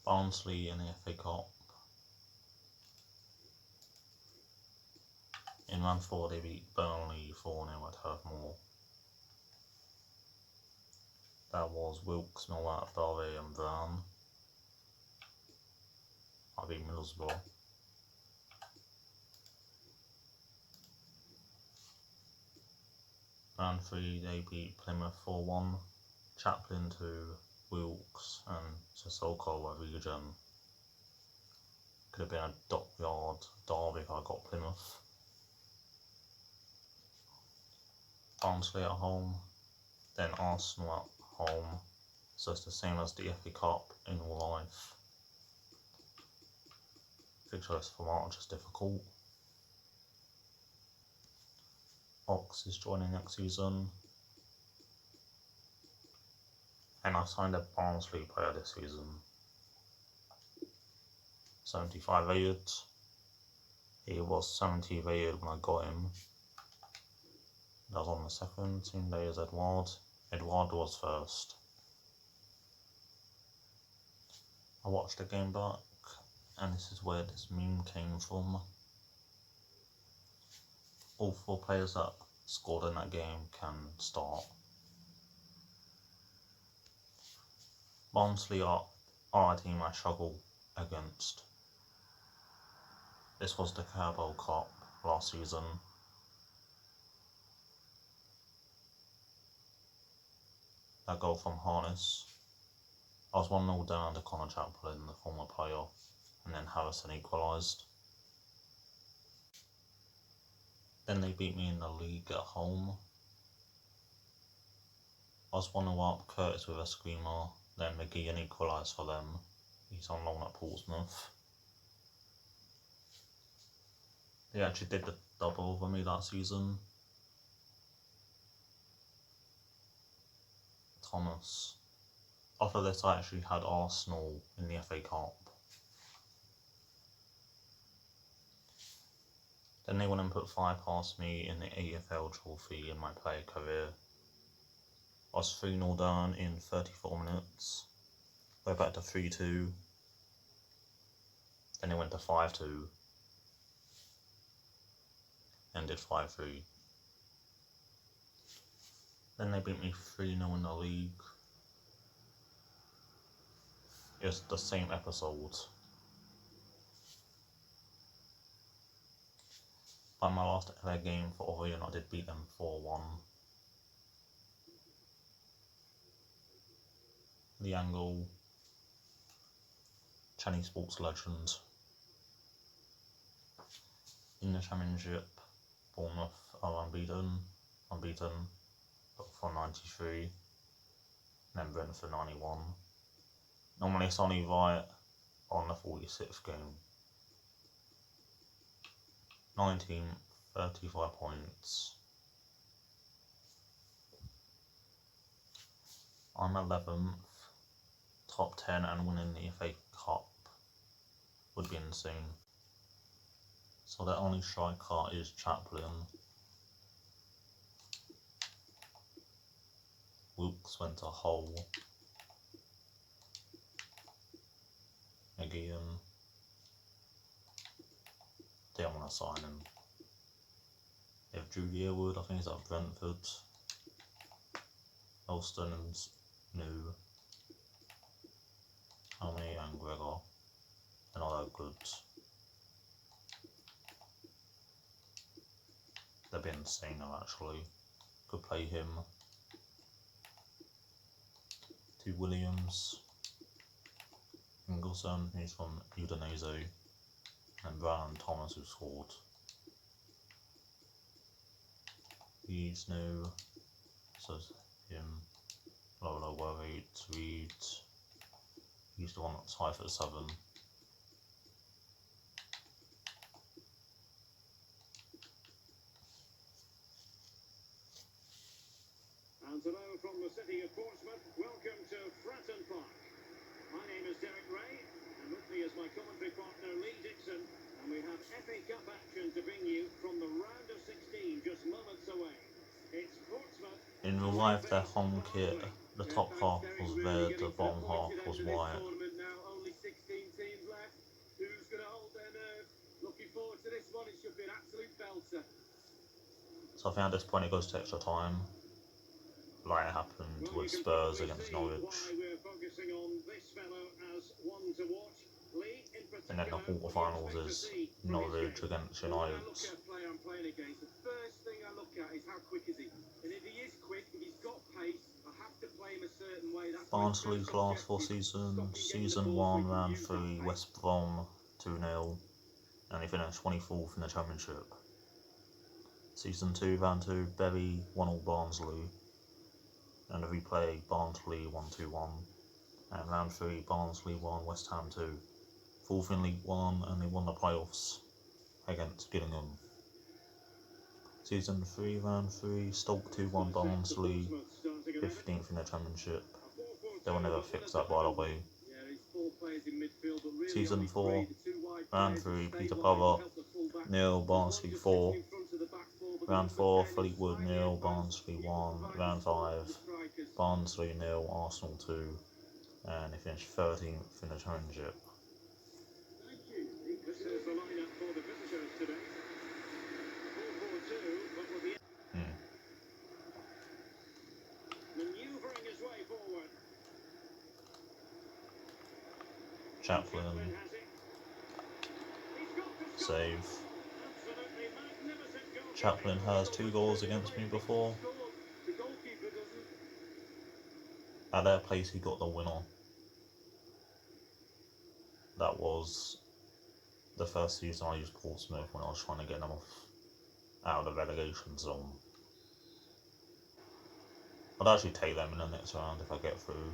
Barnsley in the FA Cup. In round 4 they beat Burnley 4-0 at Turf Moor. That was Wilkes, Millwall, Derby and Brown. I beat Middlesbrough. Round 3 they beat Plymouth 4-1. Chaplin to Wilkes and Sissoko region. Could have been a dockyard derby if I got Plymouth. Barnsley at home, then Arsenal at home, so it's the same as the FA Cup in real life. Fixture list for March is difficult. Ox is joining next season, and I signed a Barnsley player this season. 75 rated. He was 70 rated when I got him. That was on the second. Same day as Edward. Edward was first. I watched the game back, and this is where this meme came from. All 4 players that scored in that game can start. Barnsley are a team I struggle against. This was the Carabao Cup last season. That goal from Harness. I was 1-0 down under Connor Chaplin, the former player, and then Harrison equalised. Then they beat me in the league at home. I was 1-0 up, Curtis with a screamer, then McGeehan equalised for them. He's on loan at Portsmouth. They actually did the double over me that season. Thomas. After this I actually had Arsenal in the FA Cup. Then they went and put 5 past me in the AFL trophy in my player career. I was 3-0 down in 34 minutes. Went back to 3-2. Then it went to 5-2. Ended 5-3. Then they beat me 3-0 in the league. It was the same episode. By my last FA game for Orion, I did beat them 4-1. The Angle, Chinese sports legend. In the Championship, Bournemouth are unbeaten, but for 93, and then Brentford 91. Normally it's only right on the 46th game. 19, 35 points. I'm 11th, top 10 and winning the FA Cup would be insane. So the only striker is Chaplin. Wilkes went to Hull. McGeehan. They don't want to sign him. They have Drew Yearwood, I think he's at Brentford. Elston's new. Tommy and Gregor. They're not that good. They'd be insane now actually. Could play him. To Williams. Ingleson, who's from Udinese. And Brown and Thomas, who scored. He's new. So him. Lola Worried, Reed. He's the one that's 5'7". And hello from the city of Portsmouth. Welcome to Fratton Park. My name is Derek Ray, and with me is my commentary partner Lee Dixon, and we have FA Cup action to bring you from the round of 16 just moments away. It's Portsmouth. In real life, their home kit, the top half was red, the bottom half was white. So I think at this point it goes to extra time, like it happened with Spurs against Norwich. And then the quarterfinals is Norwich against United. Barnsley's last 4 seasons: Season 1 round 3 West Brom 2-0, and he finished 24th in the Championship. Season 2 round 2 Bury 1-0 Barnsley, and the replay Barnsley 1-2-1, and round 3 Barnsley 1 West Ham 2. 4th in League 1, and they won the playoffs against Gillingham. Season 3 round 3 Stoke 2-1 Barnsley, 15th in the Championship. They will never fix that, by the way. Season 4 round 3 Peterborough 0 Barnsley 4. Round 4 Fleetwood 0 Barnsley 1. Round 5 Barnsley 0 Arsenal 2, and they finished 13th in the Championship. Chaplin, save. Chaplin has 2 goals against me before. At their place he got the winner. That was the first season I used Portsmouth when I was trying to get them out of the relegation zone. I'd actually take them in the next round if I get through.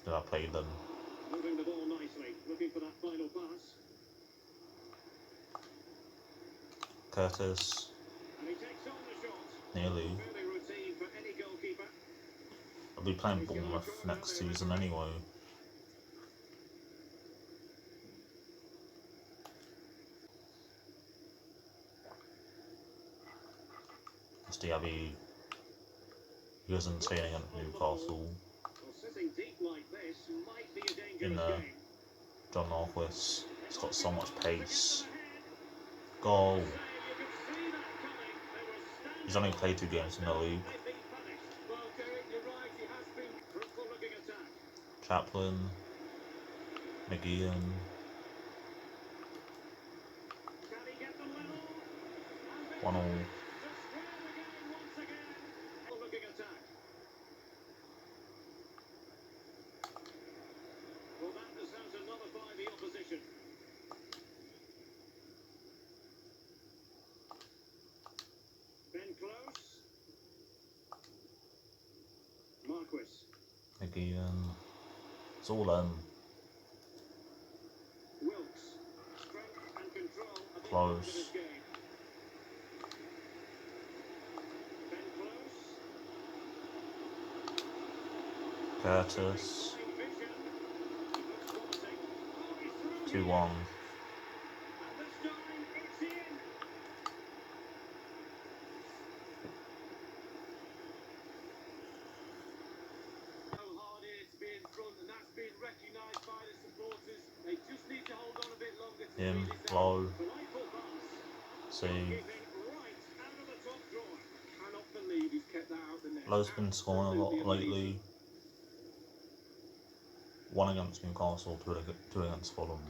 Then I played them. Moving the ball nicely, looking for that final pass. Curtis. And he takes on the shot. Nearly. Fairly routine for any goalkeeper. I'll be playing Bournemouth next season anyway. Diaby, he was insane against Newcastle. In John Norquist, he's got so much pace. Goal. He's only played 2 games in the league. Chaplin, McGeehan. One all. Well, that has to nullify the opposition. Ben Close. Marquis. McGeehan. It's all them. Wilkes. Strength and control of Close. this game. Ben Close. Curtis. 2-1. Him, low. Save. Low's been scoring a lot lately. 1 against Newcastle, 2 against Fulham.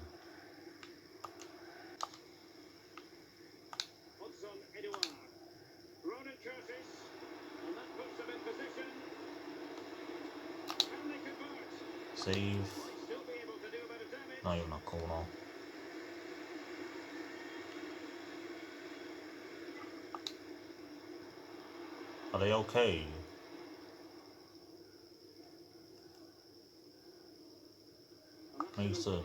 Save. Not even a corner. Are they okay? Mason.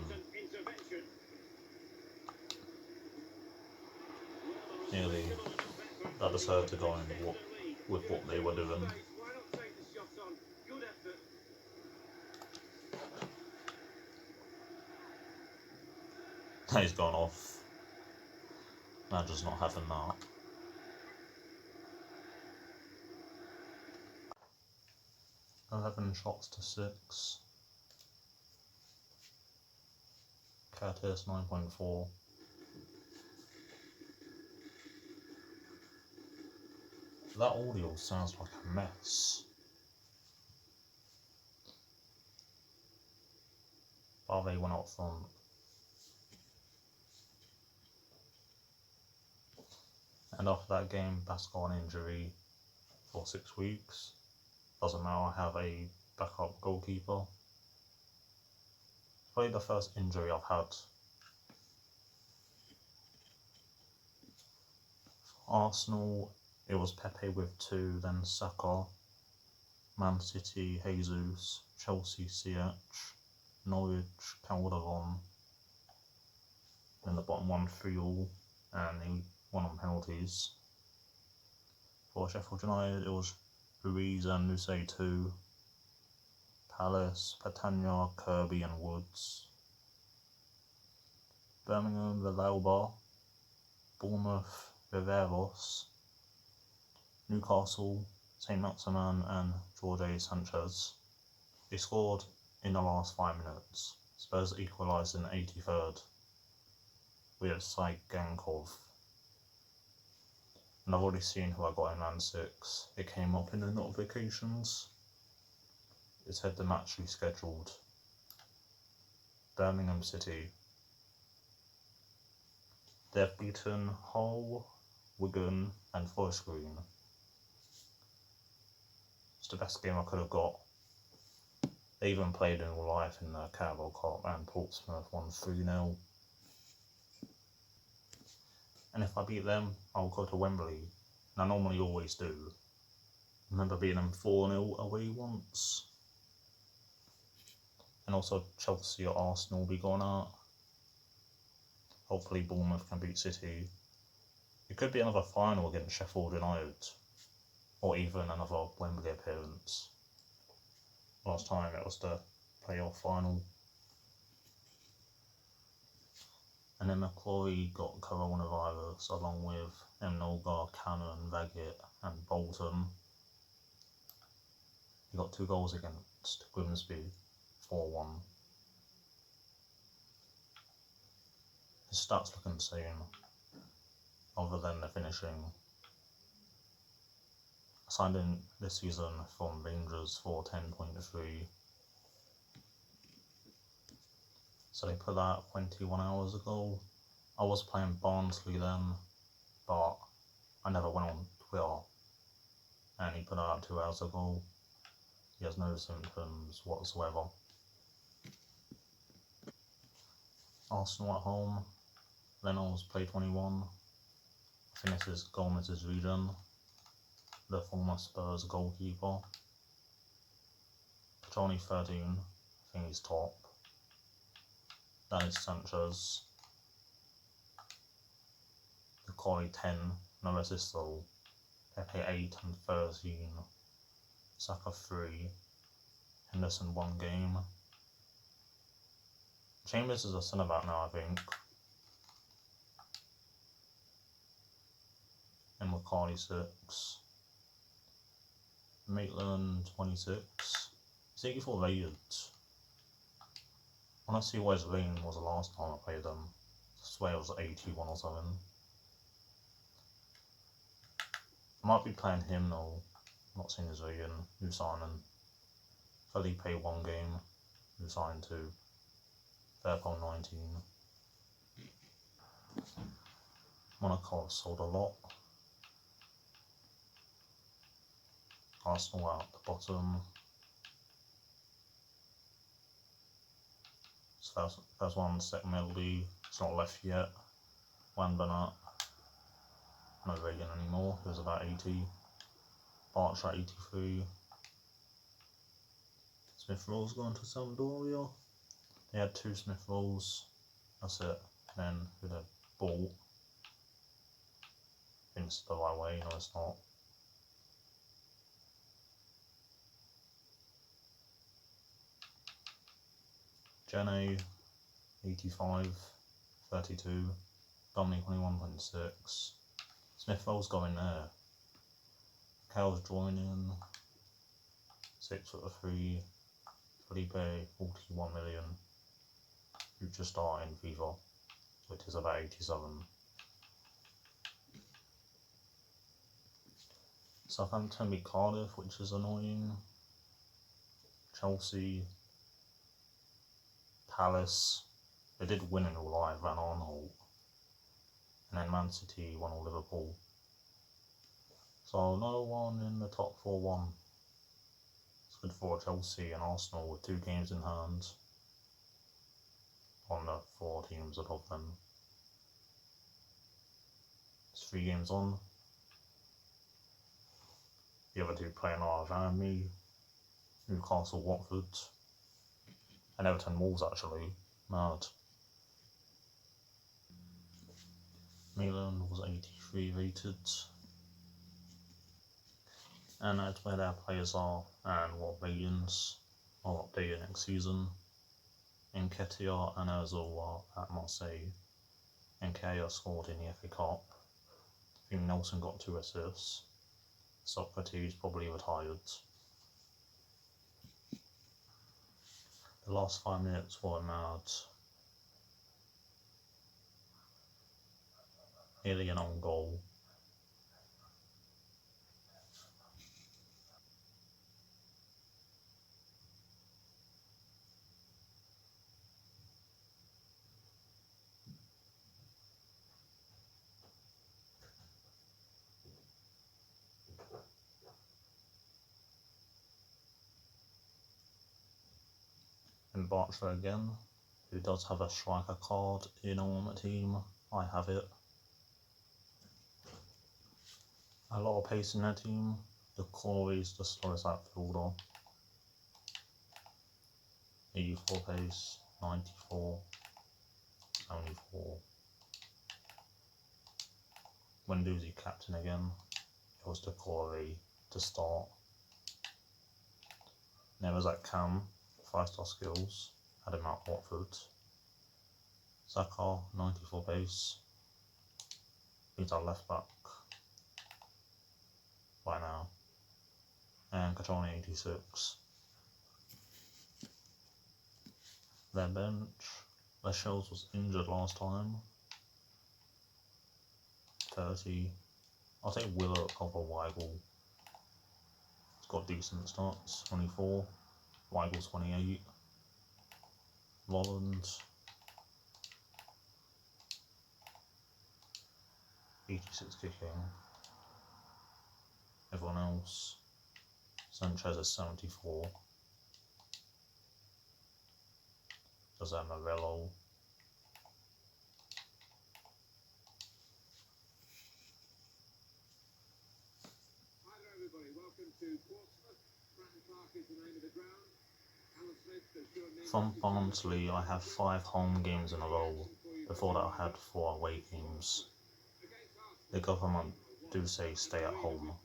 Nearly. That deserved to go in with what they were doing. He's gone off. Manager's not having that. Eleven shots to 6. Curtis 9.4. That audio sounds like a mess. Barve went up front. And after that game, Bass got an injury for 6 weeks. Doesn't matter, I have a backup goalkeeper. Probably the first injury I've had. For Arsenal, it was Pepe with 2, then Saka, Man City, Jesus, Chelsea, CH, Norwich, Calderon. Then the bottom one, 3-3, and he won on penalties. For Sheffield United, it was Ruiz and Nusay 2, Palace, Patania, Kirby and Woods. Birmingham, Villalba, Bournemouth, Viveros, Newcastle, St Maximin and Jorge Sanchez. They scored in the last 5 minutes. Spurs equalised in the 83rd with Saigankov. And I've already seen who I got in round 6. It came up in the notifications. It said the match rescheduled. Birmingham City. They've beaten Hull, Wigan and Forest Green. It's the best game I could have got. They even played in real life in the Carabao Cup and Portsmouth won 3-0. And if I beat them, I'll go to Wembley. And I normally always do. I remember beating them 4-0 away once. And also Chelsea or Arsenal will be going out. Hopefully Bournemouth can beat City. It could be another final against Sheffield United. Or even another Wembley appearance. Last time it was the playoff final. And then Macquarie got coronavirus along with Mnoga, Cannon, Vaggett and Bolton. He got 2 goals against Grimsby, 4-1. His stats look insane, other than the finishing. I signed in this season from Rangers for 10.3. So they put that 21 hours ago. I was playing Barnsley then, but I never went on Twitter. And he put that up 2 hours ago. He has no symptoms whatsoever. Arsenal at home. Reynolds play 21. I think this is Gomez's region. The former Spurs goalkeeper. Petroni 13. I think he's top. That is Sanchez. Corey 10, no assists though. Pepe 8 and 13. Saka 3. Henderson 1 game. Chambers is a centre back now, I think. And McCarty 6. Maitland 26. He's 84 rated. I want to see what his rating was the last time I played them. I swear it was 81 or something. I might be playing him though. Not seeing his rating. New signing. Felipe 1 game. New sign 2. Fairpole 19. Monaco sold a lot. Arsenal out the bottom. So first one, second Melody. It's not left yet. Wan Bernat. No Reagan anymore. He was about 80. Bartra 83. Smith Rowe's gone to Sampdoria. They had 2 Smith Rowe's. That's it. And then who they bought. I think it's the right way. No, it's not. Jenny 85, 32, Dominic 21.6. Smith Rowe's going there. Cal's joining. 6'3". Felipe 41 million. Future star in FIFA, which is about 87. Southampton beat Cardiff, which is annoying. Chelsea, Palace, they did win in real life, Van Arnold. And then Man City won all Liverpool. So no one in the top 4 won. It's good for Chelsea and Arsenal with 2 games in hand on the 4 teams above them. It's 3 games on. The other 2 playing are Van Newcastle, Watford, and Everton Wolves actually. Mad. Milan was 83 rated. And that's where their players are and what ratings are updated next season. Nketiah and Ozil are at Marseille. Nketiah scored in the FA Cup. I think Nelson got 2 assists. Socrates probably retired. The last 5 minutes were mad. Nearly an own goal. And Bartra again, who does have a striker card in on the team. I have it. A lot of pace in their team. The Corey is the slowest outfielder. 84 pace, 94, 74. Wenduzi captain again. It was the Corey to start. Then there was that Cam, 5-star skills, had him at Watford. Saka, 94 pace. He's our left back right now. And Kachani, 86. Their bench, Lascelles was injured last time. 30. I'll take Willett over Weigl. He's got decent stats. 24. Weigel's 28. Rolland, 86 kicking. Everyone else. Sanchez is 74. Jose Morello. Hi there everybody, welcome to Portsmouth. Fratton Park is the name of the ground. Alan Smith has joined me. From Barnsley, I have 5 home games in a row. Before that, I had 4 away games. The government do say stay at home.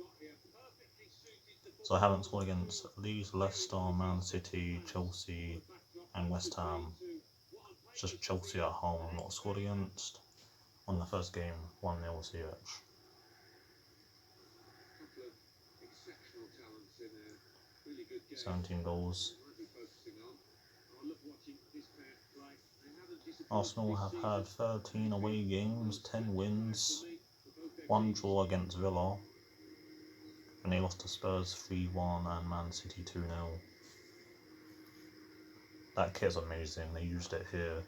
So I haven't scored against Leeds, Leicester, Man City, Chelsea, and West Ham. Just Chelsea at home, I'm not scored against. On the first game, 1-0 CH. 17 goals. Arsenal have had 13 away games, 10 wins, 1 draw against Villa, and they lost to Spurs 3-1 and Man City 2-0. That kit's amazing, they used it here.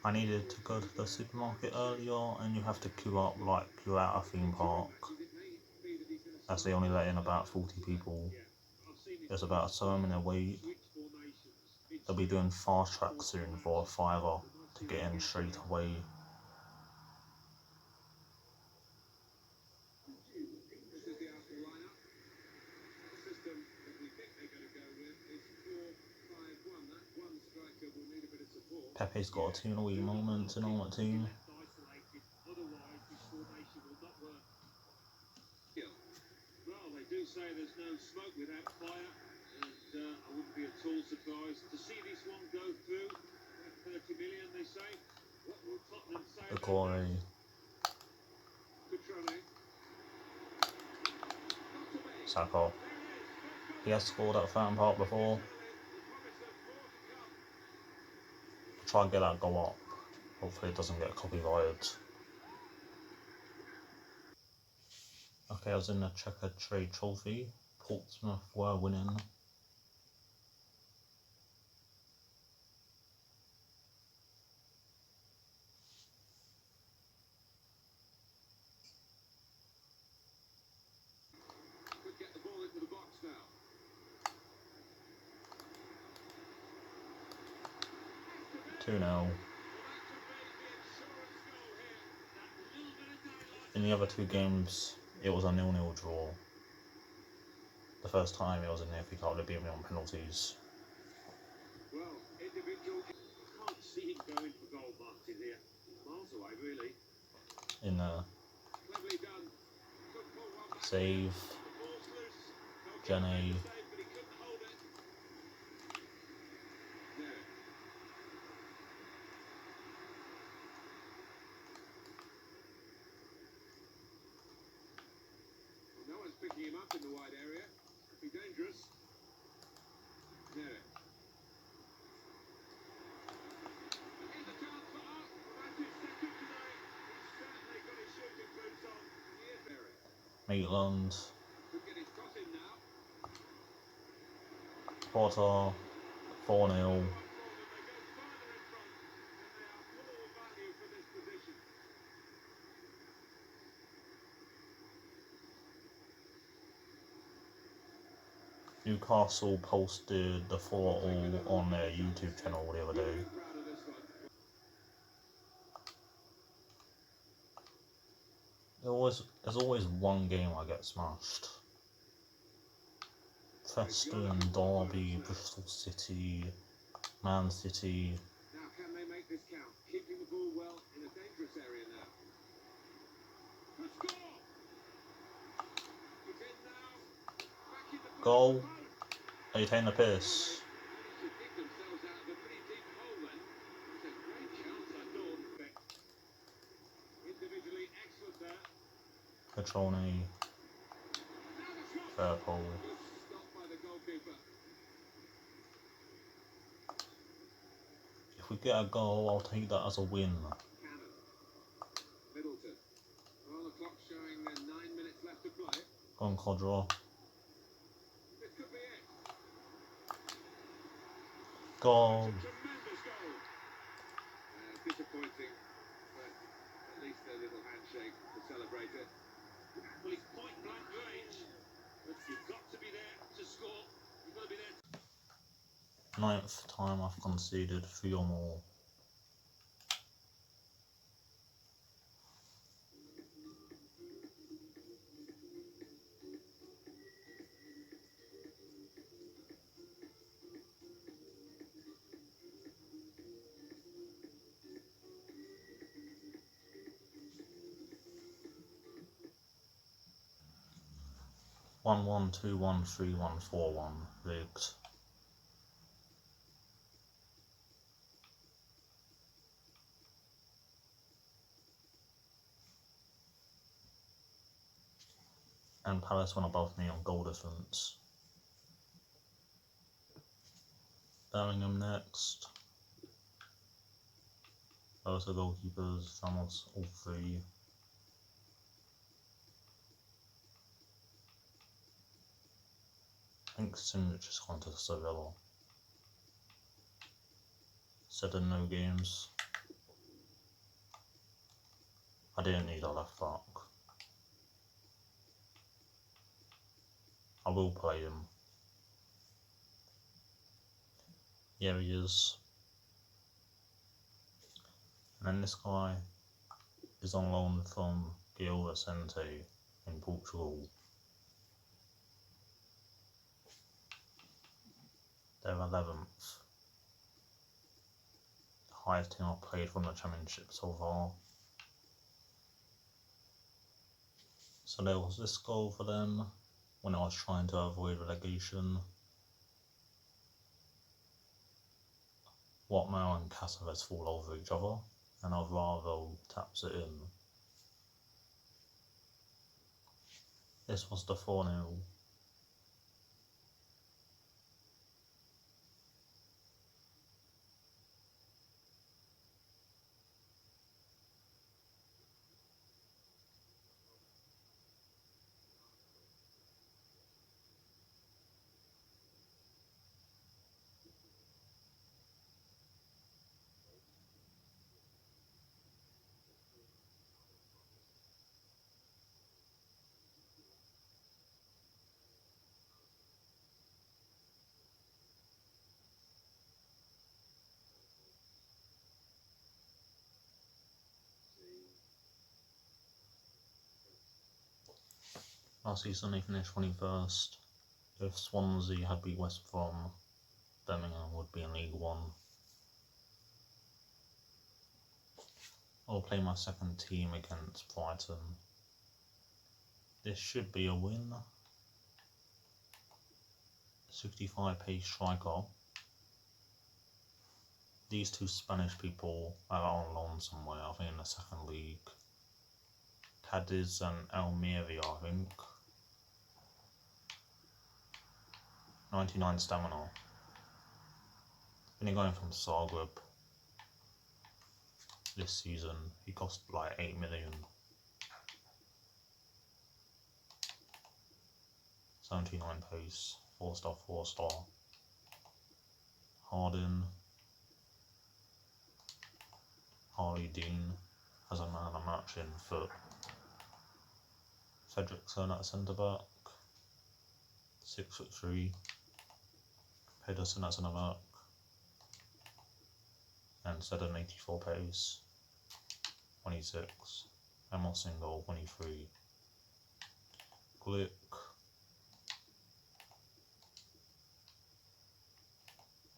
I needed to go to the supermarket earlier and you have to queue up like you're at a theme park. As they only let in about 40 people. There's about a 7-minute wait. They'll be doing fast track soon for a £5 to get in straight away. Pepe's got a 2-0 moment in on that team. Well, they do say there's no smoke without fire, and I wouldn't be at all surprised to see this one go through. 30 million, they say. What will Tottenham say? The Corey. Saka. He has scored at Fountain Park before. Try and get that goal up. Hopefully it doesn't get copyrighted. Okay, I was in the Checkered Trade Trophy. Portsmouth were winning. Could get the ball into the box now. 2-0. In the other two games, it was a 0-0 draw. The first time it was in the FA Cup, they beat me on penalties. Well, individual. Can't see him going for goal, Martin here. Miles away, really. In the Cleverly done. Could pull one back. save, The ball's loose. No Jenny, save, but he couldn't hold it. There. Well, no one's picking him up in the wide area. Could be dangerous. There. Here's a chance for Art. About his second today. He's certainly got his shooting boots on. Here's Barry. Maitland, Could get his cross in now. Porter, 4-0. Newcastle posted the 4-all on their YouTube channel the other day. There's always one game I get smashed. Preston, Derby, Bristol City, Man City. Now, can they make this count? Keeping the ball well in a dangerous area now. Good score! It's in now. Back in the Goal. Are you taking the piss? Managed to dig themselves out of a pretty deep hole then. It's a great chance, I thought. Individually excellent there. Petroni, Now the shot. Fairpole. Good stop by the goalkeeper. If we get a goal, I'll take that as a win. Cannon. Middleton. Well, the clock's showing 9 minutes left to play. Go on, Codra. This could be it. Goal. It's a tremendous goal. Disappointing, but at least a little handshake to celebrate it. Well, it's point blank range, but you've got to be there to score. You've got to be there. 9th time I've conceded 3 or more. One, 2, 1, 3, 1, 4, 1. Rigged. And Palace went above me on goal difference. Birmingham next. Those are goalkeepers, Ramos all 3. I think Simic has gone to Sevilla. 7 no games. I didn't need a left back. I will play him. Here he is. And then this guy is on loan from Gil Vicente in Portugal. They're 11th. The highest team I've played from the Championship so far. So there was this goal for them when I was trying to avoid relegation. Watmore and Cáceres fall over each other, and Alvaro taps it in. This was the 4-0. Last season they finished 21st. If Swansea had beat West Brom, Birmingham would be in League One. I'll play my second team against Brighton. This should be a win. 65 pace striker. These two Spanish people are on loan somewhere, I think in the second league. Cadiz and Almeria, I think. 99 stamina. Only going from Zagreb this season. He cost like 8 million. 79 pace, 4-star, 4-star. Harden. Harley Dean has a man of match in foot. Fredrickson at centre back. 6'3". Pedersen at centre back. And Seddon 84 pace. 26. Emerson goal 23. Glick.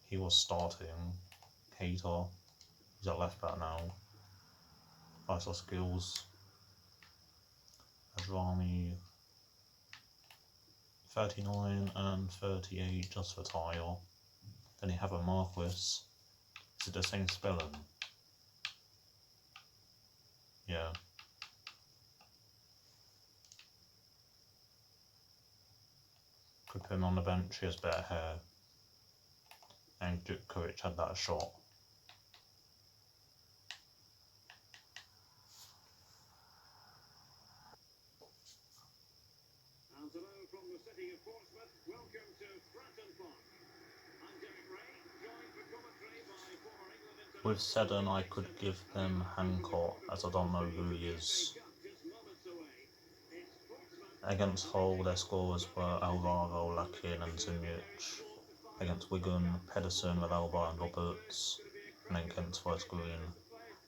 He was starting. Cater. He's at left back now. 5-star skills. Ajrami. 39 and 38 just for tire. Then you have a Marquis. Is it the same spelling? Yeah. Could put him on the bench, he has better hair. And Djukovic had that shot. And hello from the city of Portsmouth. Welcome to Fratton Park. I'm Derek Ray, joined for commentary by former England international. With Seddon, I could give them Hancock, as I don't know who he is. Against Hull, their scorers were Alvaro, Lakin and Simic. Against Wigan, Pedersen, Villalba and Roberts. And then against Forest Green,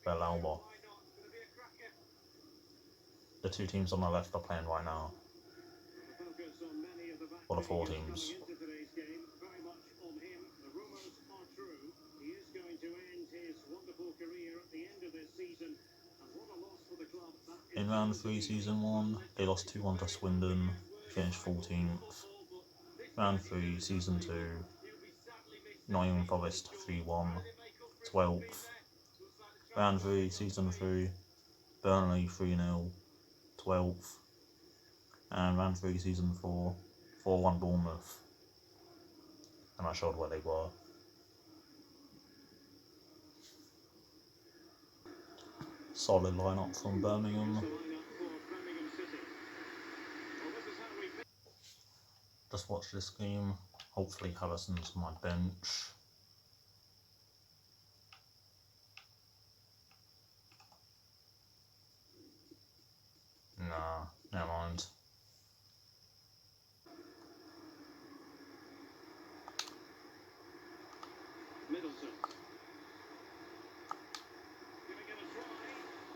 Villalba. The two teams on the left are playing right now. Or the four teams. In round 3 season 1, they lost 2-1 to Swindon, finished 14th. Round 3 season 2, Nottingham Forest 3-1, 12th. Round 3 season 3, Burnley 3-0, 12th. And round 3 season 4, 4-1 Bournemouth. And I showed where they were. Solid lineup from Birmingham. Just watch this game. Hopefully Harrison's my bench. Nah, never mind.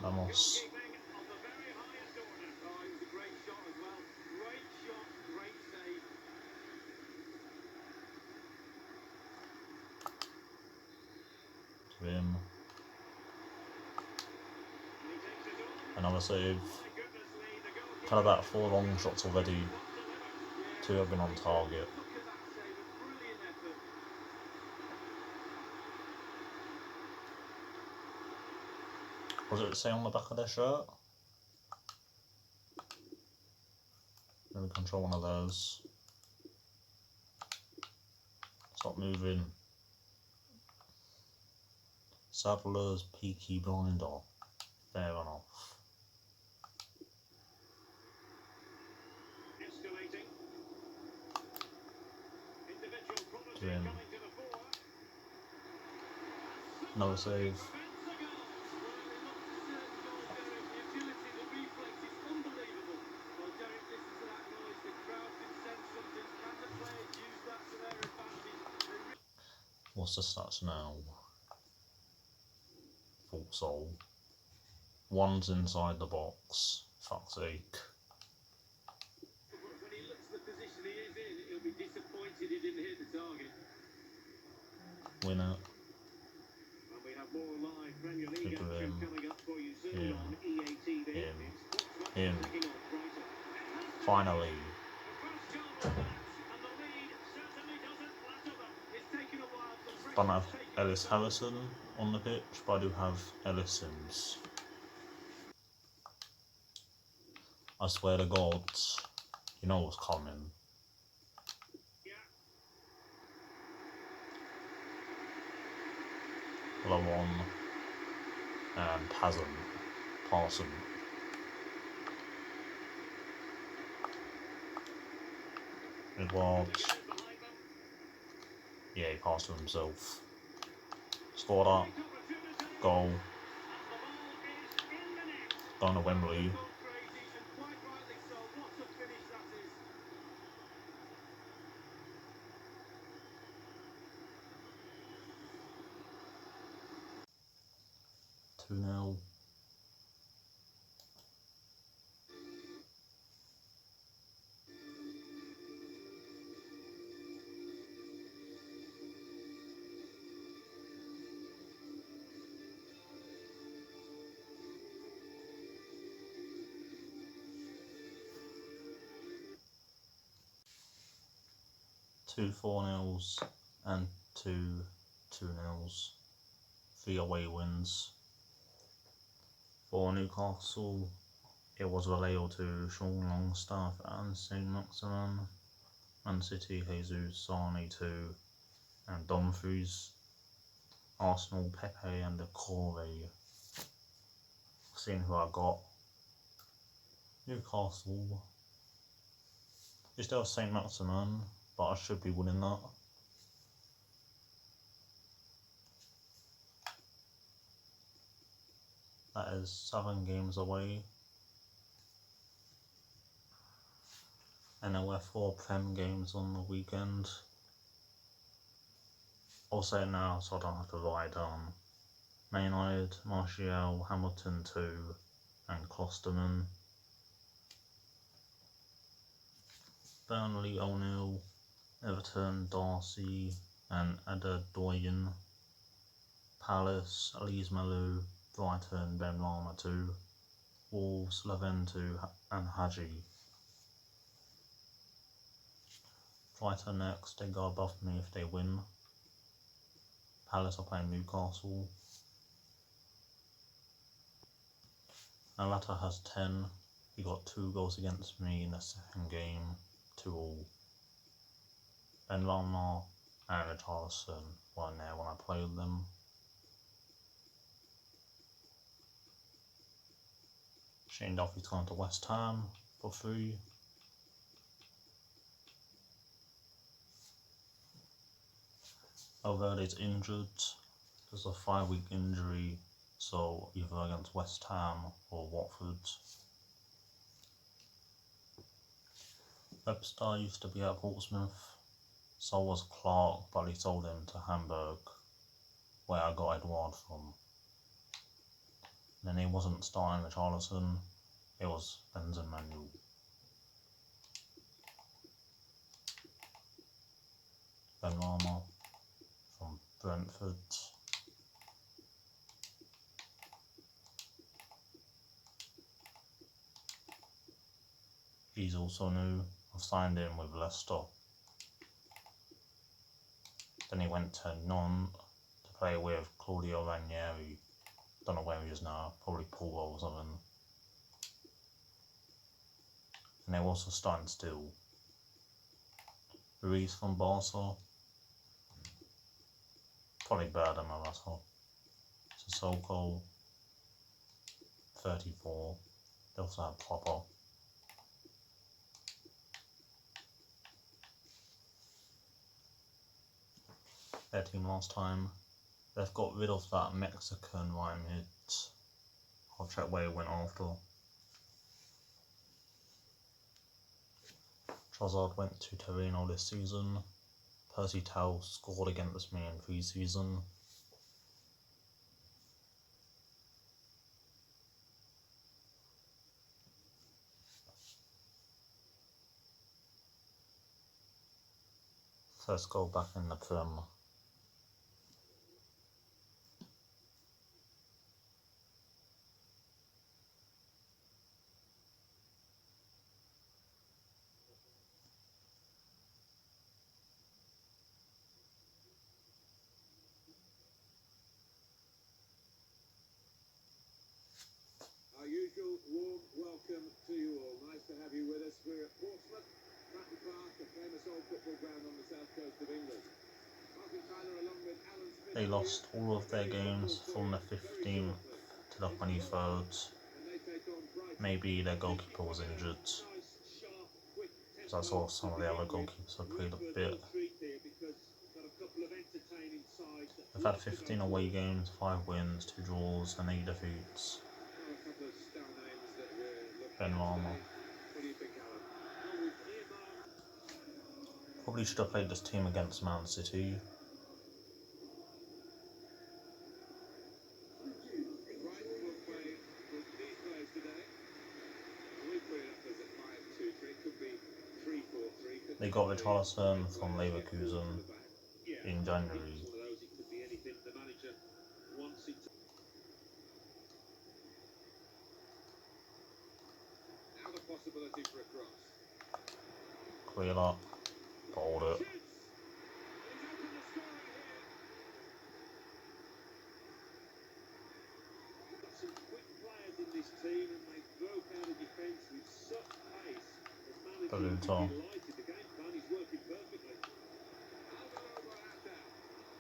Vamos. To him. Another save. Had about 4 long shots already. 2 have been on target. Was it say on the back of their shirt? Let me control one of those. Stop moving. Sadler's Peaky Blinder. Fair enough. To him. Another save. What's the stats now? Full soul. 1's inside the box. Fuck's sake. win it. And we have more live Premier League Look at action him. coming up for you soon Him. on EA TV. Him. It's Portsmouth Him. taking on Brighton. Finally. The first goal of the match, and the lead certainly doesn't flatter them. It's taken a while for the Don't pressure have to take Ellis its toll. Harrison on the pitch, but I do have Ellis Sims. I swear to God, you know what's coming. Yeah. Lawon and Parson. Edwards. Again behind them. Yeah, he passed to himself. Scored up. Great opportunity. Goal. And the ball is in the net. Going to Wembley. Gone crazy, and quite rightly so. What a finish that is. 2-0. Two 4-0s and two 2-0s. 3 away wins. For Newcastle, it was related to Sean Longstaff and St Maximin. Man City, Jesus, Sane 2, and Dumfries. Arsenal, Pepe and Decore. Seeing who I got. Newcastle. It's still St Maximin, but I should be winning that. That is 7 games away. And there were 4 Prem games on the weekend. I'll say it now so I don't have to write it down. Man United, Martial, Hamilton 2, and Klosterman. Burnley 0-0, Everton, Darcy, and Adedoyin. Palace, Elise Malou, Brighton, Ben Rama 2. Wolves, Leven 2, and Haji. Brighton next, they go above me if they win. Palace are playing Newcastle. Alata has 10. He got 2 goals against me in the second game, 2-2. Ben Rama and Richarlison weren't there when I played them. Shane Duffy's gone to West Ham for free. Valverde's injured. There's a 5-week injury, so either against West Ham or Watford. Webster used to be at Portsmouth. So was Clark, but he sold him to Hamburg, where I got Edward from. And then he wasn't starting Richarlison, it was Benzema. Ben Rama from Brentford. He's also new. I've signed him with Leicester. Then he went to Nantes to play with Claudio Ranieri. Don't know where he is now, probably Porto or something. And they're also starting still. Ruiz from Barca. Probably better than Morata. Sissoko, 34. They also have Popper. 13 last time. They've got rid of that Mexican right mid. I'll check where he went after. Trossard went to Torino this season. Percy Tau scored against me in pre-season. First goal back in the Prem. welcome to you all. Nice to have you with us. We're at Portsmouth, Fratton Park, a famous old football ground on the south coast of England. Martin Tyler along with Alan Smith. They lost all of their games from the 15th to the 23rd. Maybe their goalkeeper was injured, because I saw some of the other goalkeepers have played a bit. They've had 15 away games, 5 wins, 2 draws and 8 defeats. Ben Rama. Probably should have played this team against Man City. They got Richarlison from Leverkusen in January. Quayla bowled it. Baluta.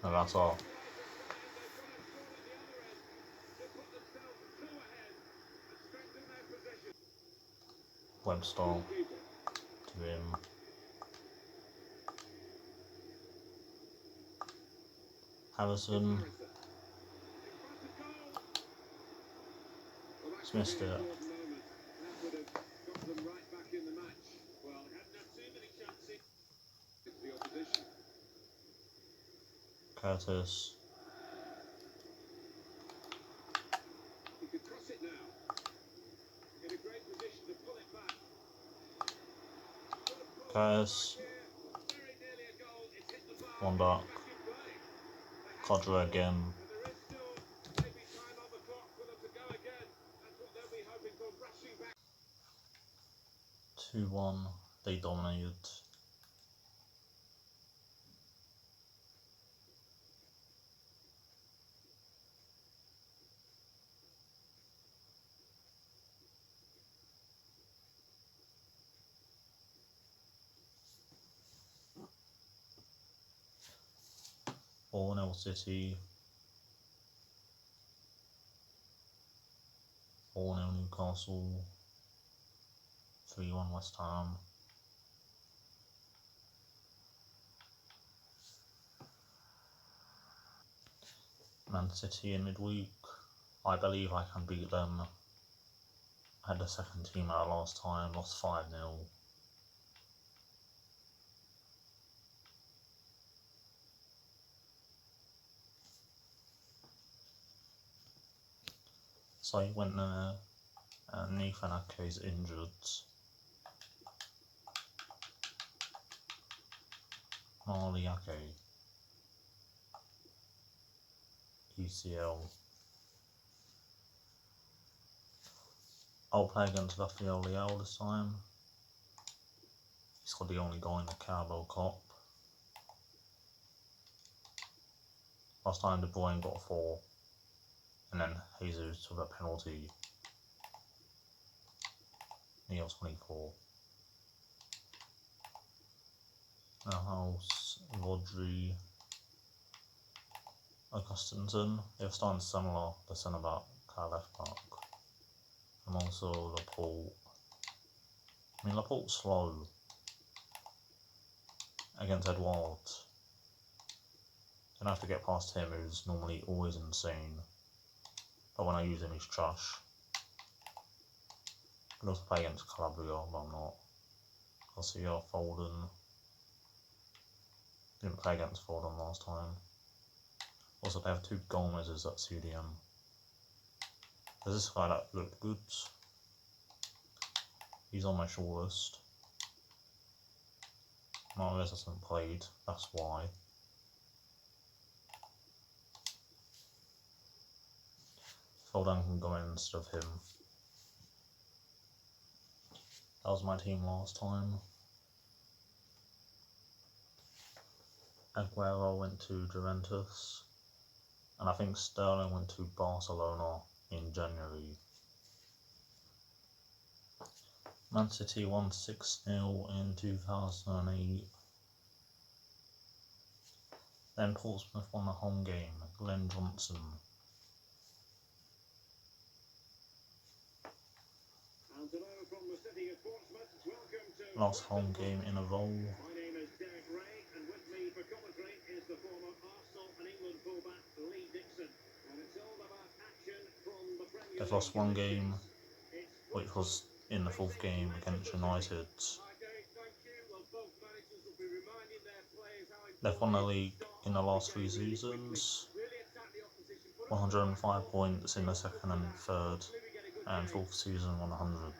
And that's all. Webster to him. Harrison. He's missed it. Curtis. He could cross it now. In a great position to pull it back. Curtis. One back. Codra again. 2-1. They dominated. Nil City. 4-0 Newcastle. 3-1 West Ham. Man City in midweek. I believe I can beat them. I had the second team out last time, lost 5-0. So I went there, and Nathan Ake is injured. Marley Ake. UCL. I'll play against Rafael Leal this time. He's got the only goal in the Carabao Cup. Last time De Bruyne got 4, and then Jesus with a penalty. Neil 24. House, Rodri, Augustinson. They're starting similar, the centre back, left back. And also Laporte. I mean, Laporte's slow against Edouard. Gonna have to get past him, who's normally always insane. But when I use him, he's trash. I could also play against Calabria, but I'm not. Garcia, Foden. Didn't play against Foden last time. Also, they have 2 Gomez's at CDM. There's this guy that looked good. He's on my shortlist. Mahrez hasn't played, that's why. Foden can go in instead of him. That was my team last time. Aguero went to Juventus. And I think Sterling went to Barcelona in January. Man City won 6-0 in 2008. Then Portsmouth won the home game. Glenn Johnson. And hello from the city of Portsmouth. Welcome to Last home game in a row. My name is Derek Ray, and with me for commentary is the former Arsenal and England fullback Lee Dixon. And it's all about action from the Premier League. They've lost one game, which was in the fourth game against United. They've won the league in the last 3 seasons. 105 points in the second and third, and fourth season 100.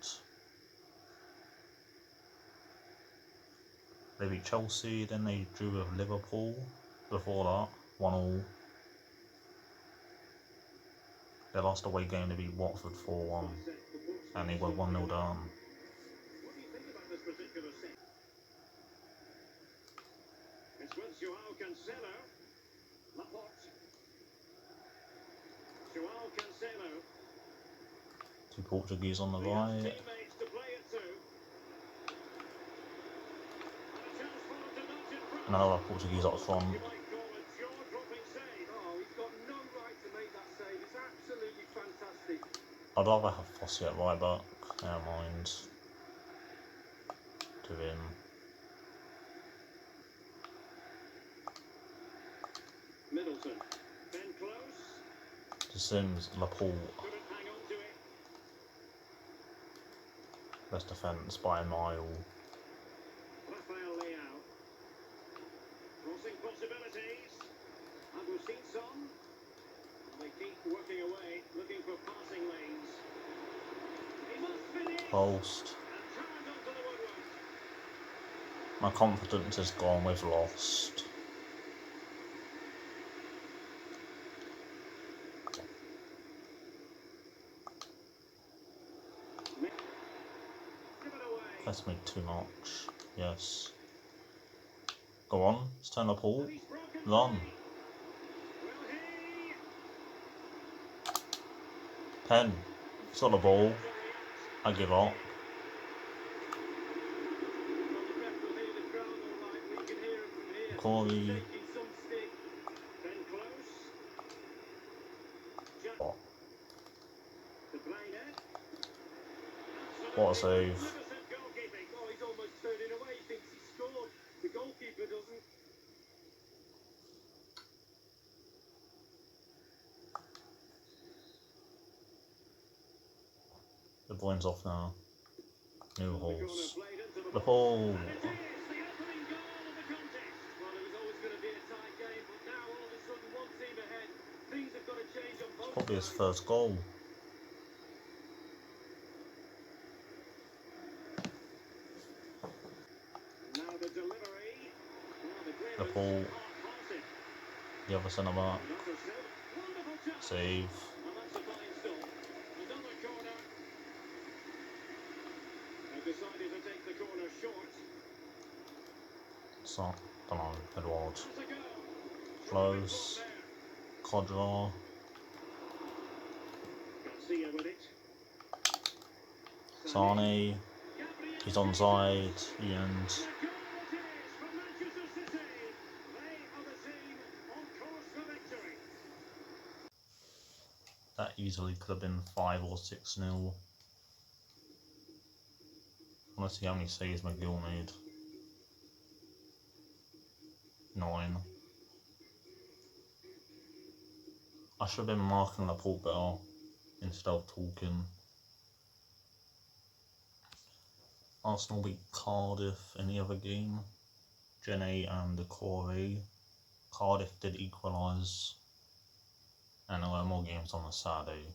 They beat Chelsea, then they drew with Liverpool. Before that, 1-1. Their last away game they beat Watford 4-1, and they were 1-0 down. What do you think about this particular set? It's with Joao Cancelo. Laporte. Joao Cancelo. 2 Portuguese on the right. Teammates to play it to. And a chance for him to nudge it front. Another Portuguese up front. You might call a jaw-dropping save. Oh, he's got no right to make that save. It's absolutely fantastic. I'd rather have Fossey at right back. Never mind. To him. Middleton. Then close. To Sims, Laporte. Couldn't hang on to it. Best defence by a mile. Rafael Leao. Crossing possibilities. Agusinson. They keep working away, looking for passing lanes. He must finish. Post. And turned onto the woodwork. My confidence is gone, we've lost. Give it away. That's made too much. Yes. Go on, let's turn the ball. He's broken Run. free. Will he? Pen. It's got the ball. I give up. Corey. What? What a save. Oh, he's almost turning away. He thinks he scored. The goalkeeper doesn't. The point's off now. New holes. The ball. Probably his first goal. The ball. The other centre back. Save. Decided to take the corner short. So, don't know, Edward. That's a goal. Close. Codra. Garcia with it. Sane. He's onside. And The goal it is for Manchester City. They are the team on course for victory. that easily could have been 5 or 6-0. Let's see how many saves McGill made. 9. I should have been marking Laporte better instead of talking. Arsenal beat Cardiff in the other game. Jenny and the Corey. Cardiff did equalise. And there were more games on a Saturday.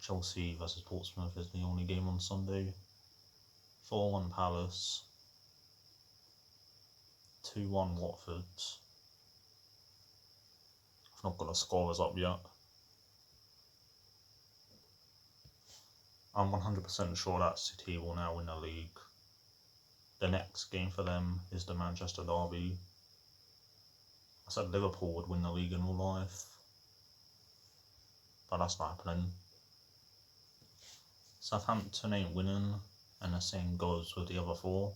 Chelsea versus Portsmouth is the only game on Sunday. 4-1 Palace. 2-1 Watford. I've not got the scorers up yet. I'm 100% sure that City will now win the league. The next game for them is the Manchester derby. I said Liverpool would win the league in real life, but that's not happening. Southampton ain't winning. and the same goes with the other 4.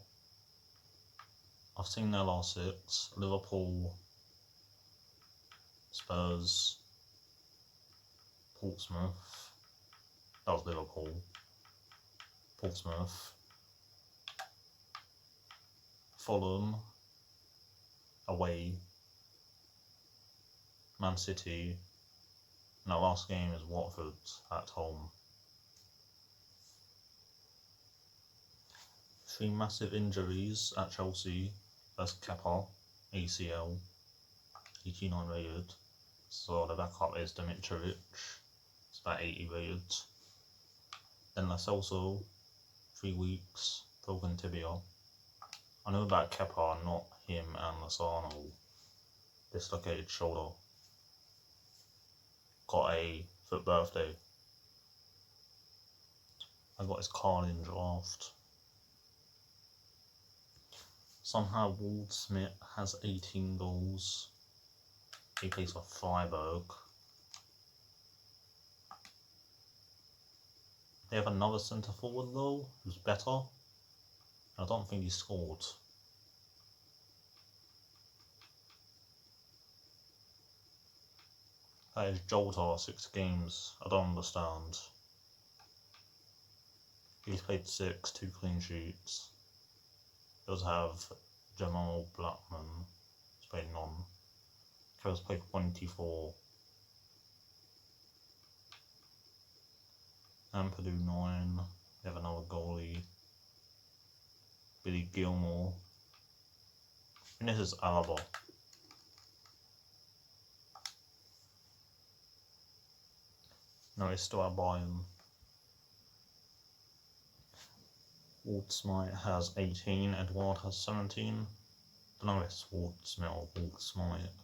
I've seen their last 6: Liverpool, Spurs, Portsmouth, that was Liverpool, Portsmouth, Fulham, away, Man City, and our last game is Watford at home. 3 massive injuries at Chelsea. That's Kepa, ACL, 89 rated. So the backup is Dimitrovic, it's about 80 rated. Then Lo Celso, 3 weeks, broken tibia. I know about Kepa, not him and Lozano. Dislocated shoulder. Got a foot birthday. I got his card in draft. Somehow Ward-Smith has 18 goals. He plays for Freiburg. They have another centre forward though, who's better. I don't think he scored. That is Jota, 6 games. I don't understand. He's played 6, 2 clean sheets. Does have Jamal Blackman, he's played none. Kevin's played 24. Ampadu 9. We have another goalie. Billy Gilmore. And this is Alaba. No, he's still at Bayern. Ward-Smith has 18, Edouard has 17. I don't know if it's Ward-Smith or Ward-Smith.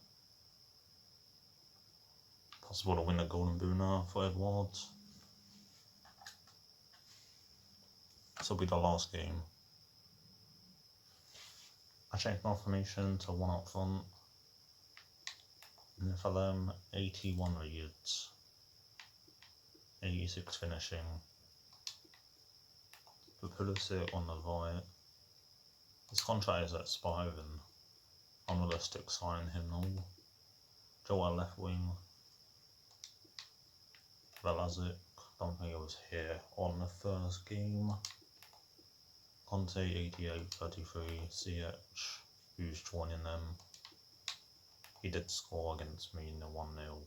Possible to win the Golden Boot now for Edouard. This will be the last game. I changed my formation to 1 up front. And for them, 81 rated, 86 finishing. Put Pulisic on the right. His contract is expiring. Unrealistic sign him now. Joel left wing. Velasic, don't think it was here on the first game. Conte 88-33, CH, who's joining them. He did score against me in the 1-0.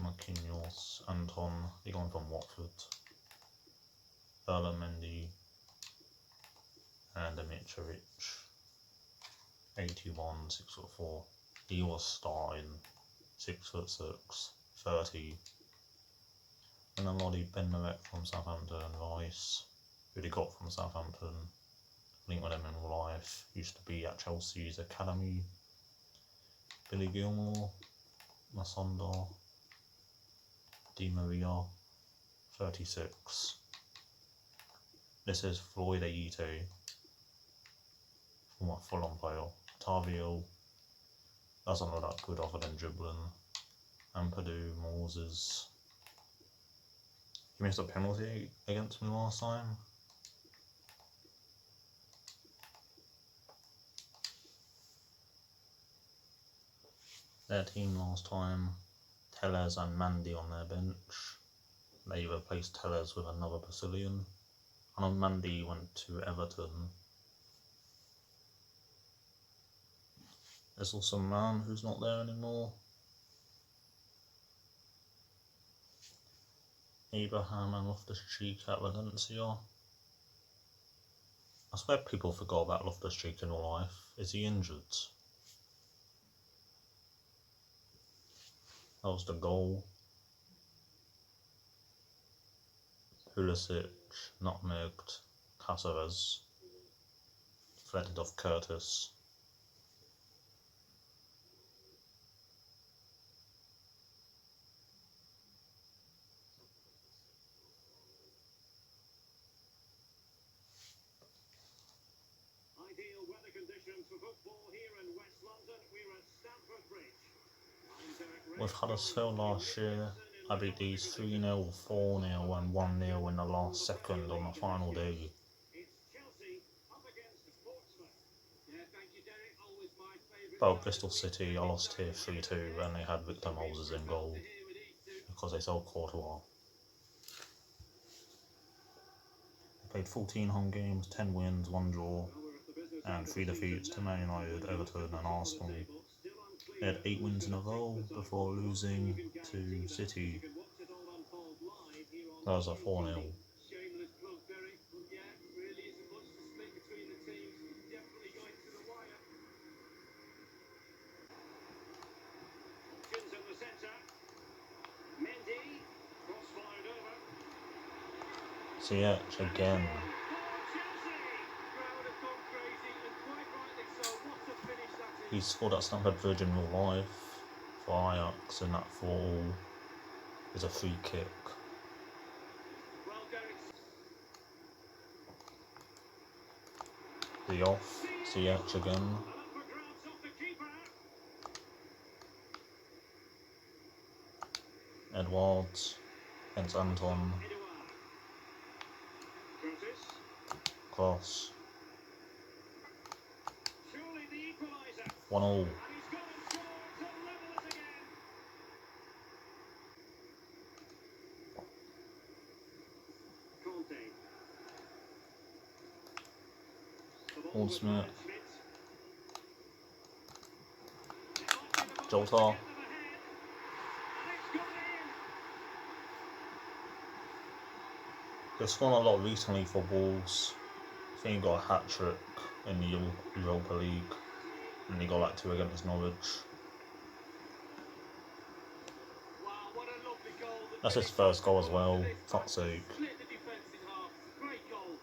Marquinhos, Anton, they gone from Watford. Mendy and Dimitrovic, 81, 6'4". He was starting 6'6", 30. And a Lodi Benmarek from Southampton, Rice, who they got from Southampton. Linked with him in real life, used to be at Chelsea's academy. Billy Gilmore, Masonda, Di Maria, 36. This is Floyd Ayite, former Fulham player. Tavio doesn't look that good other than dribbling. Ampadu, Moses. He missed a penalty against me last time. Their team last time, Tellez and Mandy on their bench. They replaced Tellez with another Brazilian. I know Mandy went to Everton. There's also a man who's not there anymore. Abraham and Loftus-Cheek at Valencia. I swear people forgot about Loftus-Cheek in real life. Is he injured? That was the goal. Pulisic, nutmegged, Caceres, threaded off Curtis. Ideal weather conditions for football here in West London. We're at Stamford Bridge. With Huddersfield last year, I beat these 3-0, 4-0 and 1-0 in the last second on the final day. It's Chelsea up against Portsmouth. Yeah, thank you, Derek. Always my favourite. Well, Bristol City, I lost here 3-2 and they had Victor Moses in goal because they sold Courtois. They played 14 home games, 10 wins, 1 draw, and 3 defeats to Man United, Everton and Arsenal. They had 8 wins in a row before losing to City. That was a 4-0. Shameless plug, Derek. But yeah, really isn't much to split between the teams. Definitely going to the wire. Options in the centre. Mendy. Cross-fired over. Ziyech again. For Chelsea. Crowd have gone crazy, and quite rightly so. What a finish that is. He scored at Stamford Bridge in real life for Ajax, and that for is a free kick. Well, Derek. The off, Ziyech again. And up for grabs off the keeper. Edwards against Anton. Edouard. Curtis. Cross. Surely the equaliser. 1-0. And he's gone and scored to level it again. Conte. The ball with Portsmouth. Schmidt. It might be the moment to Jota. get them ahead. And it's gone in. They've scored a lot recently for Wolves. I think he got a hat-trick in the Europa League, and he got like 2 against Norwich. Wow, what a lovely goal. That's his first goal as well, fuck's sake. Split the defence in half. Great goal.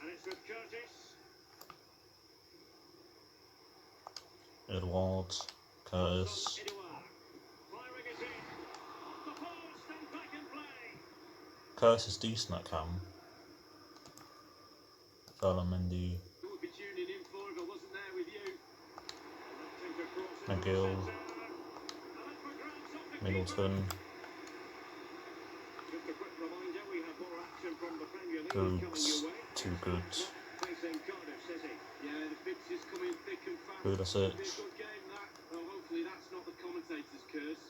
And it's with Curtis. Edwards, Curtis, Edouard. Firing it in. Off the post and back in play. Curtis is decent at cam. Mendy, Who would be tuning in for if I wasn't there with you? Looking to cross into the McGill, centre. And up for grabs off the Middleton, keeper. Just a quick reminder, we have more action from the Premier League coming Boogs, your way. too good. Facing Cardiff City. Yeah, the pitch is coming thick and fast. Pulisic, Be a good game, that. Well, hopefully that's not the commentator's curse.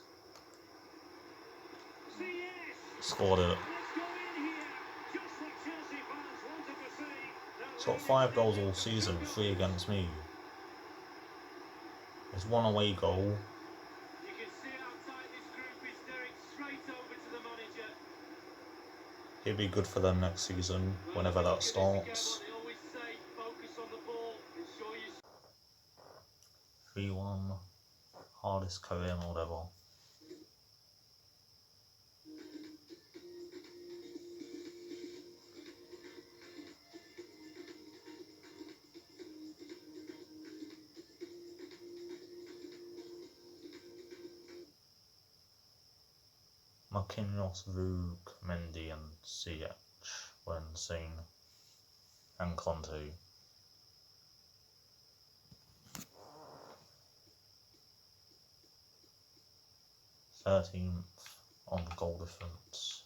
CS. scored it. Let's go in here. Just what Chelsea fans wanted to see. He's got 5 goals all season, 3 against me. There's 1 away goal. You can see how tight this group is, Derek. Straight over to the manager. He'll be good for them next season, whenever that starts. They always say, focus on the ball, ensure you 3-1, hardest career or whatever. Marquinhos, Vug, Mendy and Ziyech when seen, and Conte. th on goal difference.